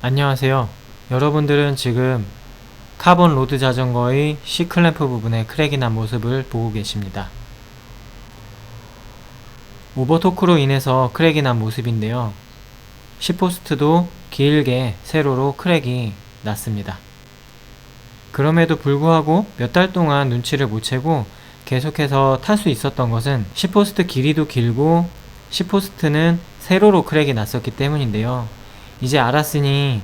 안녕하세요. 여러분들은 지금 카본 로드 자전거의 C클램프 부분에 크랙이 난 모습을 보고 계십니다. 오버토크로 인해서 크랙이 난 모습인데요. C포스트도 길게 세로로 크랙이 났습니다. 그럼에도 불구하고 몇 달 동안 눈치를 못 채고 계속해서 탈 수 있었던 것은 C포스트 길이도 길고 C포스트는 세로로 크랙이 났었기 때문인데요. 이제 알았으니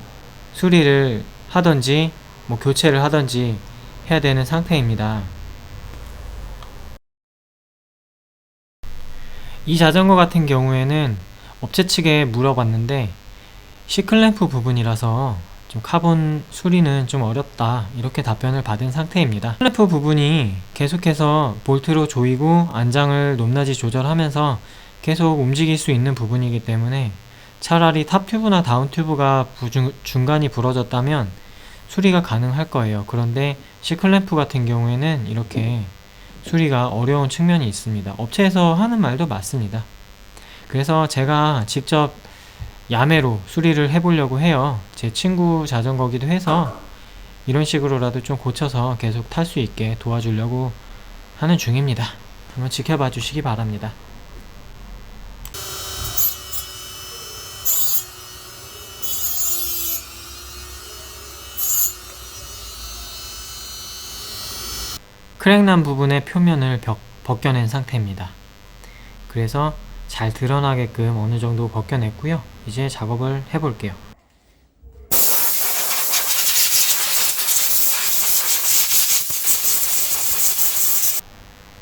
수리를 하던지 교체를 하던지 해야 되는 상태입니다. 이 자전거 같은 경우에는 업체 측에 물어봤는데 C클램프 부분이라서 좀 카본 수리는 좀 어렵다, 이렇게 답변을 받은 상태입니다. 클램프 부분이 계속해서 볼트로 조이고 안장을 높낮이 조절하면서 계속 움직일 수 있는 부분이기 때문에 차라리 탑 튜브나 다운 튜브가 중간이 부러졌다면 수리가 가능할 거예요. 그런데 C클램프 같은 경우에는 이렇게 수리가 어려운 측면이 있습니다. 업체에서 하는 말도 맞습니다. 그래서 제가 직접 야매로 수리를 해보려고 해요. 제 친구 자전거기도 해서 이런 식으로라도 좀 고쳐서 계속 탈 수 있게 도와주려고 하는 중입니다. 한번 지켜봐 주시기 바랍니다. 크랙난 부분의 표면을 벗겨낸 상태입니다. 그래서 잘 드러나게끔 어느 정도 벗겨냈고요. 이제 작업을 해볼게요.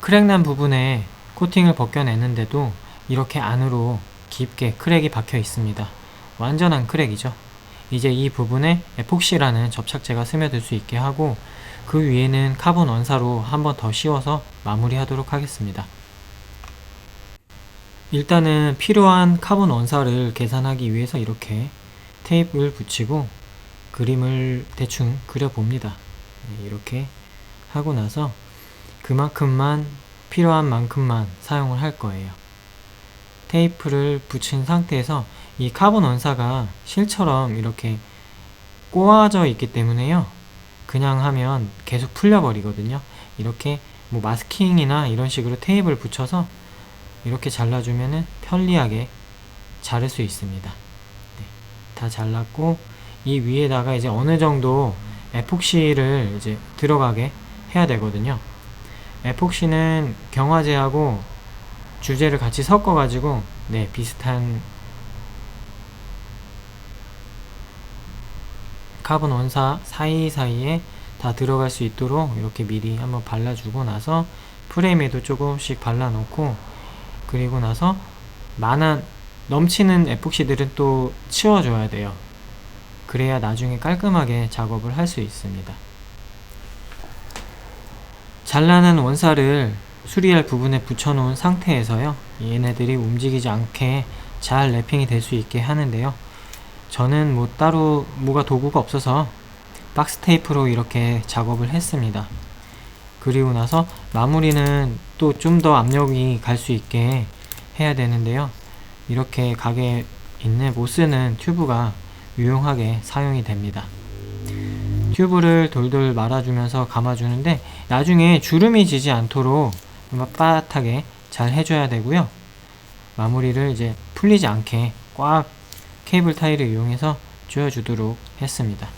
크랙난 부분에 코팅을 벗겨냈는데도 이렇게 안으로 깊게 크랙이 박혀 있습니다. 완전한 크랙이죠. 이제 이 부분에 에폭시라는 접착제가 스며들 수 있게 하고 그 위에는 카본 원사로 한 번 더 씌워서 마무리하도록 하겠습니다. 일단은 필요한 카본 원사를 계산하기 위해서 이렇게 테이프를 붙이고 그림을 대충 그려봅니다. 이렇게 하고 나서 그만큼만, 필요한 만큼만 사용을 할 거예요. 테이프를 붙인 상태에서 이 카본 원사가 실처럼 이렇게 꼬아져 있기 때문에요, 그냥 하면 계속 풀려버리거든요. 이렇게 마스킹이나 이런 식으로 테이프를 붙여서 이렇게 잘라주면은 편리하게 자를 수 있습니다. 네, 다 잘랐고 이 위에다가 이제 어느 정도 에폭시를 이제 들어가게 해야 되거든요. 에폭시는 경화제하고 주제를 같이 섞어가지고 비슷한 카본 원사 사이사이에 다 들어갈 수 있도록 이렇게 미리 한번 발라주고 나서 프레임에도 조금씩 발라놓고, 그리고 나서 넘치는 에폭시들은 또 치워줘야 돼요. 그래야 나중에 깔끔하게 작업을 할 수 있습니다. 잘라낸 원사를 수리할 부분에 붙여놓은 상태에서요, 얘네들이 움직이지 않게 잘 랩핑이 될 수 있게 하는데요, 저는 따로 뭐가 도구가 없어서 박스 테이프로 이렇게 작업을 했습니다. 그리고 나서 마무리는 또 좀 더 압력이 갈 수 있게 해야 되는데요, 이렇게 가게 있는 못 쓰는 튜브가 유용하게 사용이 됩니다. 튜브를 돌돌 말아주면서 감아주는데 나중에 주름이 지지 않도록 빳빳하게 잘 해줘야 되고요. 마무리를 이제 풀리지 않게 꽉 케이블 타이를 이용해서 조여주도록 했습니다.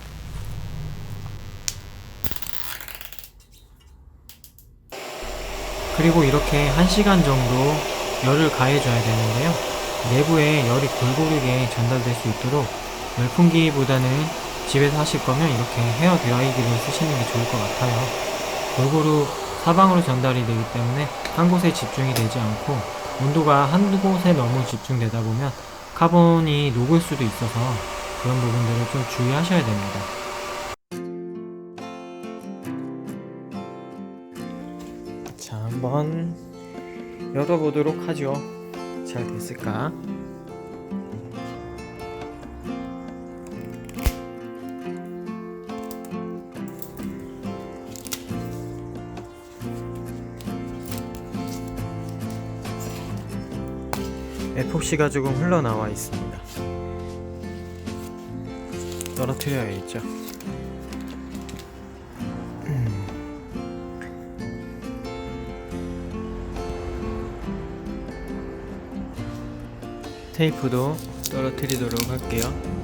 그리고 이렇게 1시간 정도 열을 가해줘야 되는데요, 내부에 열이 골고루게 전달될 수 있도록 열풍기보다는 집에서 하실 거면 이렇게 헤어 드라이기를 쓰시는 게 좋을 것 같아요. 골고루 사방으로 전달이 되기 때문에 한 곳에 집중이 되지 않고 온도가 한 곳에 너무 집중되다 보면 카본이 녹을 수도 있어서 그런 부분들을 좀 주의하셔야 됩니다. 자, 한번 열어보도록 하죠. 잘 됐을까? 에폭시가 조금 흘러나와 있습니다. 떨어뜨려야겠죠. 테이프도 떨어뜨리도록 할게요.